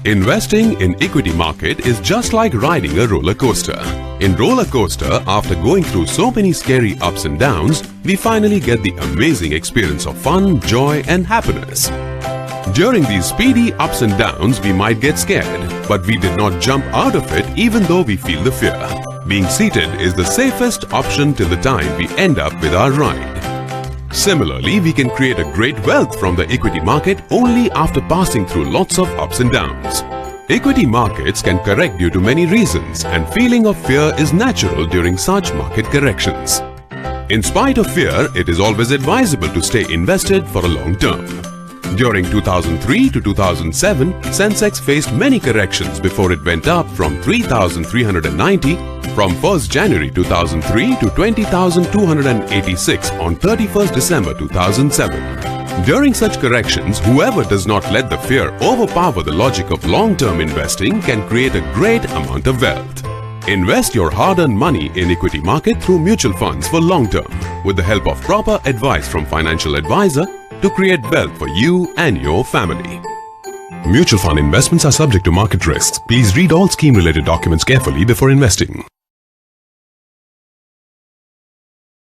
Investing in equity market is just like riding a roller coaster. In roller coaster, after going through so many scary ups and downs, we finally get the amazing experience of fun, joy and happiness. During these speedy ups and downs, we might get scared, but we did not jump out of it even though we feel the fear. Being seated is the safest option till the time we end up with our ride. Similarly, we can create a great wealth from the equity market only after passing through lots of ups and downs. Equity markets can correct due to many reasons, and feeling of fear is natural during such market corrections. In spite of fear, it is always advisable to stay invested for a long term. During 2003 to 2007, Sensex faced many corrections before it went up from 3,390 from 1st January 2003 to 20,286 on 31st December 2007. During such corrections, whoever does not let the fear overpower the logic of long-term investing can create a great amount of wealth. Invest your hard-earned money in equity market through mutual funds for long-term with the help of proper advice from financial advisor to create wealth for you and your family. Mutual fund investments are subject to market risks. Please read all scheme-related documents carefully before investing.